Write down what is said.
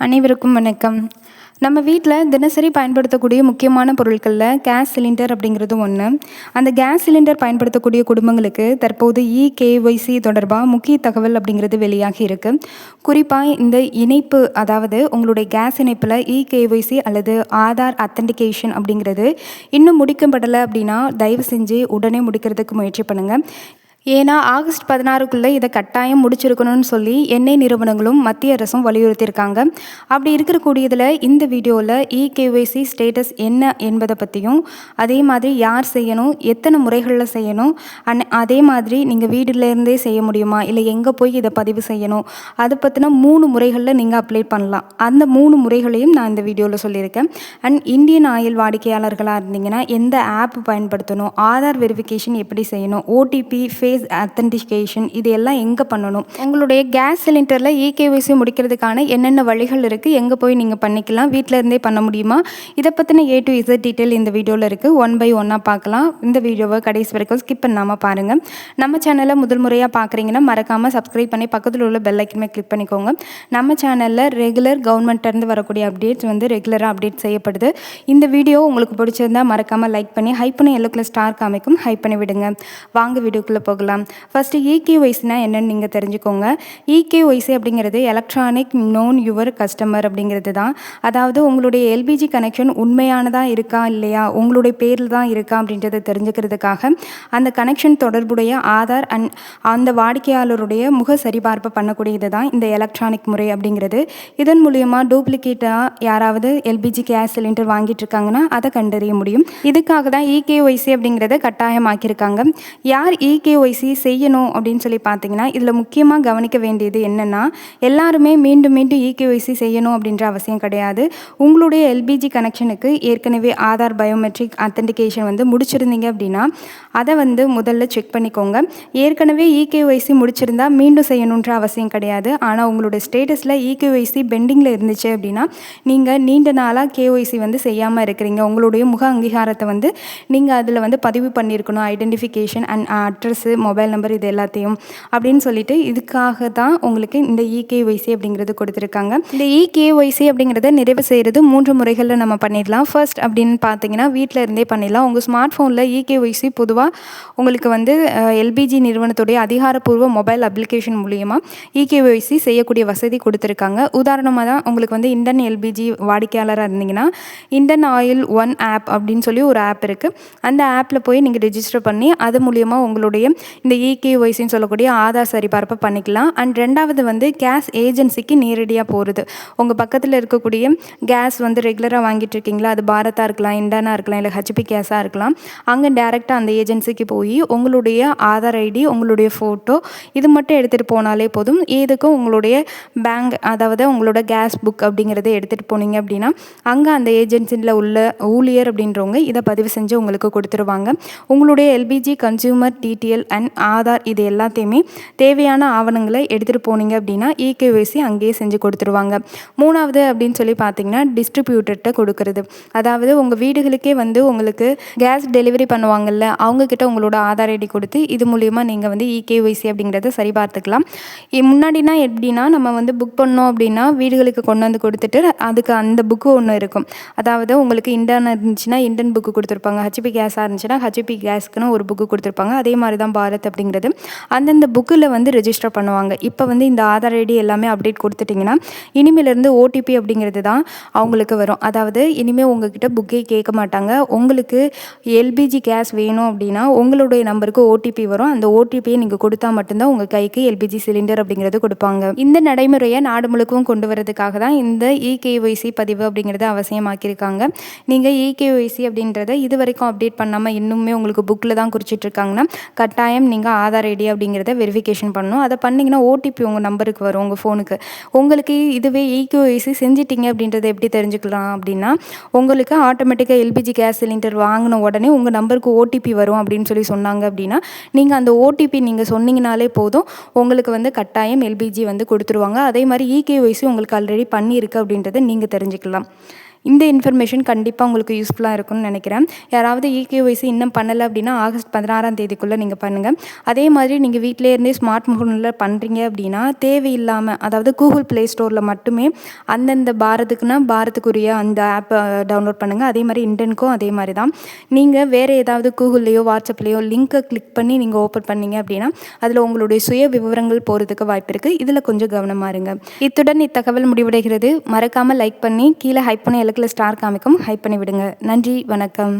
அனைவருக்கும் வணக்கம். நம்ம வீட்டில் தினசரி பயன்படுத்தக்கூடிய முக்கியமான பொருட்களில் கேஸ் சிலிண்டர் அப்படிங்கிறது ஒன்று. அந்த கேஸ் சிலிண்டர் பயன்படுத்தக்கூடிய குடும்பங்களுக்கு தற்போது இகேஒய்சி தொடர்பாக முக்கிய தகவல் அப்படிங்கிறது வெளியாகி இருக்கு. குறிப்பாக இந்த இணைப்பு, அதாவது உங்களுடைய கேஸ் இணைப்பில் இகேஒய்சி அல்லது ஆதார் அத்தன்டிகேஷன் அப்படிங்கிறது இன்னும் முடிக்கப்படலை அப்படின்னா தயவு செஞ்சு உடனே முடிக்கிறதுக்கு முயற்சி பண்ணுங்கள். ஏன்னா ஆகஸ்ட் 16க்குள்ளே இதை கட்டாயம் முடிச்சிருக்கணும்னு சொல்லி எண்ணெய் நிறுவனங்களும் மத்திய அரசும் வலியுறுத்தியிருக்காங்க. அப்படி இருக்கக்கூடியதில் இந்த வீடியோவில் இகேஒய்சி ஸ்டேட்டஸ் என்ன என்பதை பற்றியும், அதே மாதிரி யார் செய்யணும், எத்தனை முறைகளில் செய்யணும், அதே மாதிரி நீங்கள் வீட்டிலேருந்தே செய்ய முடியுமா, இல்லை எங்கே போய் இதை பதிவு செய்யணும், அதை பற்றின 3 முறைகளில் நீங்கள் அப்ளை பண்ணலாம். அந்த 3 முறைகளையும் நான் இந்த வீடியோவில் சொல்லியிருக்கேன். இந்தியன் ஆயில் வாடிக்கையாளர்களாக இருந்தீங்கன்னா எந்த ஆப் பயன்படுத்தணும், ஆதார் வெரிஃபிகேஷன் எப்படி செய்யணும், ஓடிபி ஃபேஸ் அத்தன்டிகேஷன் இது எல்லாம் எங்கே பண்ணணும், உங்களுடைய கேஸ் சிலிண்டரில் இகேஒய்சி முடிக்கிறதுக்கான என்னென்ன வழிகள் இருக்குது, எங்கே போய் நீங்கள் பண்ணிக்கலாம், வீட்டில் இருந்தே பண்ண முடியுமா, இதை பற்றின A to Z டீட்டெயில் இந்த வீடியோவில் இருக்குது. 1 by 1 பார்க்கலாம். இந்த வீடியோவை கடைசி வரைக்கும் ஸ்கிப் பண்ணாமல் பாருங்கள். நம்ம சேனலை முதல் முறையாக பார்க்குறீங்கன்னா மறக்காமல் சப்ஸ்கிரைப் பண்ணி பக்கத்தில் உள்ள பெல் ஐக்கனை கிளிக் பண்ணிக்கோங்க. நம்ம சேனலில் ரெகுலர் கவர்மெண்ட்லேருந்து வரக்கூடிய அப்டேட்ஸ் ரெகுலராக அப்டேட் செய்யப்படுது. இந்த வீடியோ உங்களுக்கு பிடிச்சிருந்தா மறக்காமல் லைக் பண்ணி ஹைப் பண்ணி எல்லோ கலர் ஸ்டார் காமிக்கும் ஹைப் பண்ணி விடுங்க. வாங்க வீடியோக்குள்ளே போகலாம். ஃபர்ஸ்ட் இகேஒய்சினா என்னன்னு நீங்கள் தெரிஞ்சுக்கோங்க. இகேஒய்சி அப்படிங்கிறது எலக்ட்ரானிக் நோன் யுவர் கஸ்டமர் அப்படிங்கிறது தான். அதாவது உங்களுடைய எல்பிஜி கனெக்ஷன் உண்மையானதாக இருக்கா இல்லையா, உங்களுடைய பேரில் தான் இருக்கா அப்படின்றத தெரிஞ்சுக்கிறதுக்காக அந்த கனெக்ஷன் தொடர்புடைய ஆதார் அந்த வாடிக்கையாளருடைய முக சரிபார்ப்பை பண்ணக்கூடியது தான் இந்த எலக்ட்ரானிக் முறை அப்படிங்கிறது. இதன் மூலியமாக டூப்ளிகேட்டாக யாராவது எல்பிஜி கேஸ் சிலிண்டர் வாங்கிட்டு இருக்காங்கன்னா அதை கண்டறிய முடியும். இதுக்காக தான் இகேஒய்சி அப்படிங்கிறத கட்டாயமாக்கியிருக்காங்க. யார் இகேஒய்சி செய்யணும் அப்படின்னு சொல்லி பார்த்தீங்கன்னா, இதில் முக்கியமாக கவனிக்க வேண்டியது என்னென்னா, எல்லாருமே மீண்டும் மீண்டும் இகேஒய்சி செய்யணும் அப்படின்ற அவசியம் கிடையாது. உங்களுடைய எல்பிஜி கனெக்ஷனுக்கு ஏற்கனவே ஆதார் பயோமெட்ரிக் அத்தன்டிகேஷன் முடிச்சிருந்தீங்க அப்படின்னா அதை முதல்ல செக் பண்ணிக்கோங்க. ஏற்கனவே இகேஒய்சி முடிச்சிருந்தா மீண்டும் செய்யணுன்ற அவசியம் கிடையாது. ஆனால் உங்களுடைய ஸ்டேட்டஸில் இகேஒய்சி பெண்டிங்கில் இருந்துச்சு அப்படின்னா நீங்கள் நீண்ட நாளாக கேஒய்சி செய்யாமல் இருக்கிறீங்க. உங்களுடைய முக அங்கீகாரத்தை நீங்கள் அதில் பதிவு பண்ணியிருக்கணும், identification and address, mobile number, இது எல்லாத்தையும் அப்படின்னு சொல்லிட்டு இதுக்காக தான் உங்களுக்கு இந்த இகேஒய்சி அப்படிங்கிறது கொடுத்துருக்காங்க. இந்த இகேஒய்சி அப்படிங்கிறத நிறைவு செய்கிறது 3 முறைகளில் நம்ம பண்ணிடலாம். ஃபர்ஸ்ட் அப்படின்னு பார்த்தீங்கன்னா வீட்டில் இருந்தே பண்ணிடலாம். உங்கள் ஸ்மார்ட் ஃபோனில் இகேஒய்சி பொதுவாக உங்களுக்கு எல்பிஜி நிறுவனத்துடைய அதிகாரப்பூர்வ மொபைல் அப்ளிகேஷன் மூலியமாக இகேஒய்சி செய்யக்கூடிய வசதி கொடுத்துருக்காங்க. உதாரணமாக தான் உங்களுக்கு இந்தியன் எல்பிஜி வாடிக்கையாளராக இருந்தீங்கன்னா இந்தியன் ஆயில் ஒன் ஆப் அப்படின்னு சொல்லி ஒரு ஆப் இருக்குது. அந்த ஆப்பில் போய் நீங்கள் ரெஜிஸ்டர் பண்ணி அது மூலியமாக உங்களுடைய இந்த இகேஒய்சின்னு சொல்லக்கூடிய ஆதார் சரிபார்ப்பை பண்ணிக்கலாம். அண்ட் ரெண்டாவது கேஸ் ஏஜென்சிக்கு நேரடியாக போகிறது. உங்கள் பக்கத்தில் இருக்கக்கூடிய கேஸ் ரெகுலராக வாங்கிட்டு இருக்கீங்களா, அது பாரத்தாக இருக்கலாம், இண்டானா இருக்கலாம், இல்லை ஹெச்பி கேஸாக இருக்கலாம். அங்கே டேரெக்டாக அந்த ஏஜென்சிக்கு போய் உங்களுடைய ஆதார் ஐடி, உங்களுடைய ஃபோட்டோ இது மட்டும் எடுத்துகிட்டு போனாலே போதும். இதுக்கும் உங்களுடைய பேங்க், அதாவது உங்களோட கேஸ் புக் அப்படிங்கிறத எடுத்துகிட்டு போனீங்க அப்படின்னா அங்கே அந்த ஏஜென்சியில் உள்ள ஊழியர் அப்படின்றவங்க இதை பதிவு செஞ்சு உங்களுக்கு கொடுத்துருவாங்க. உங்களுடைய LPG consumer detail and Aadhaar இது எல்லாத்தையுமே தேவையான ஆவணங்களை எடுத்துகிட்டு போனீங்க அப்படின்னா இகேஒய்சி அங்கேயே செஞ்சு கொடுத்துருவாங்க. 3வது அப்படின்னு சொல்லி பார்த்தீங்கன்னா டிஸ்ட்ரிபியூட்டர்கிட்ட கொடுக்கறது. அதாவது உங்கள் வீடுகளுக்கே உங்களுக்கு கேஸ் டெலிவரி பண்ணுவாங்கல்ல, அவங்கக்கிட்ட உங்களோட ஆதார் ஐடி கொடுத்து இது மூலிமா நீங்கள் இகேஒய்சி அப்படிங்கிறத சரி பார்த்துக்கலாம். முன்னாடினா எப்படின்னா நம்ம புக் பண்ணோம் அப்படின்னா வீடுகளுக்கு கொண்டு கொடுத்துட்டு அதுக்கு அந்த புக்கு ஒன்று இருக்கும். அதாவது உங்களுக்கு இண்டன் இருந்துச்சுன்னா இண்டன் புக்கு கொடுத்துருப்பாங்க, ஹெச்பி கேஸாக இருந்துச்சுன்னா ஹெச்பி கேஸ்க்குன்னு ஒரு புக்கு கொடுத்துருப்பாங்க. அதே மாதிரி தான் பாரத் அப்படிங்கிறது அந்தந்த புக்கில் ரெஜிஸ்டர் பண்ணுவாங்க. இப்போ இந்த ஆதார் ஐடி எல்லாமே அப்டேட் கொடுத்துட்டிங்கன்னா இனிமேலேருந்து ஓடிபி அப்படிங்கிறது தான் அவங்களுக்கு வரும். அதாவது இனிமேல் உங்ககிட்ட புக்கே கேட்க மாட்டாங்க. உங்களுக்கு எல்பிஜி கேஸ் வேணும் அப்படின்னா உங்களுடைய நம்பருக்கு ஓடிபி வரும். அந்த ஓடிபியை நீங்கள் கொடுத்தா மட்டும்தான் உங்கள் கைக்கு எல்பிஜி சிலிண்டர் அப்படிங்கிறது கொடுப்பாங்க. இந்த நடைமுறையை நாடு முழுக்கவும் கொண்டு வரதுக்காக தான் இந்த இகேஒய்சி பதிவு அப்படிங்கிறத அவசியமாக்கியிருக்காங்க. நீங்கள் இகேஒய்சி அப்படின்றத இது வரைக்கும் அப்டேட் பண்ணாமல் இன்னுமே உங்களுக்கு புக்கில் தான் குறிச்சிட்ருக்காங்கன்னா கட்டாயம் நீங்கள் ஆதார் ஐடி அப்படிங்கிறத வெரிஃபிகேஷன் பண்ணணும். அதை பண்ணிங்கன்னா ஓடிபி உங்கள் நம்பருக்கு வரும், உங்கள் ஃபோனுக்கு. உங்களுக்கு இதுவே இகேஒய்சி செஞ்சிட்டிங்க அப்படின்றத எப்படி தெரிஞ்சுக்கலாம் அப்படின்னா, உங்களுக்கு ஆட்டோமேட்டிக்காக எல்பிஜி கேஸ் சிலிண்டர் வாங்கின உடனே உங்கள் நம்பருக்கு ஓடிபி வரும் அப்படின்னு சொல்லி சொன்னாங்க அப்படின்னா நீங்கள் அந்த ஓடிபி நீங்கள் சொன்னீங்கனாலே போதும், உங்களுக்கு கட்டாயம் எல்பிஜி கொடுத்துருவாங்க. அதே மாதிரி இகேஒய்சி உங்களுக்கு ஆல்ரெடி பண்ணியிருக்கு அப்படின்றத நீங்கள் தெரிஞ்சுக்கலாம். இந்த இன்ஃபர்மேஷன் கண்டிப்பாக உங்களுக்கு யூஸ்ஃபுல்லாக இருக்கும்னு நினைக்கிறேன். யாராவது இகேஒய்சி இன்னும் பண்ணலை அப்படின்னா ஆகஸ்ட் 16ஆம் தேதிக்குள்ளே நீங்கள் பண்ணுங்கள். அதே மாதிரி நீங்கள் வீட்டிலே இருந்தே ஸ்மார்ட் ஃபோனில் பண்ணுறீங்க அப்படின்னா தேவையில்லாமல், அதாவது கூகுள் ப்ளே ஸ்டோரில் மட்டுமே அந்தந்த பாரத்துக்குன்னா பாரத்துக்குரிய அந்த ஆப்பை டவுன்லோட் பண்ணுங்கள். அதே மாதிரி இண்டனுக்கும் அதே மாதிரி தான். நீங்கள் வேறு ஏதாவது கூகுள்லேயோ வாட்ஸ்அப்லேயோ லிங்க்கை கிளிக் பண்ணி நீங்கள் ஓப்பன் பண்ணீங்க அப்படின்னா அதில் உங்களுடைய சுய விவரங்கள் போகிறதுக்கு வாய்ப்பு இருக்குது. இதில் கொஞ்சம் கவனமாக இருங்க. இத்துடன் இத்தகவல் முடிவடைகிறது. மறக்காமல் லைக் பண்ணி கீழே ஹைப் பண்ணி இலக்கில் ஸ்டார் காமிக்கும் ஹைப் பண்ணி விடுங்க. நன்றி, வணக்கம்.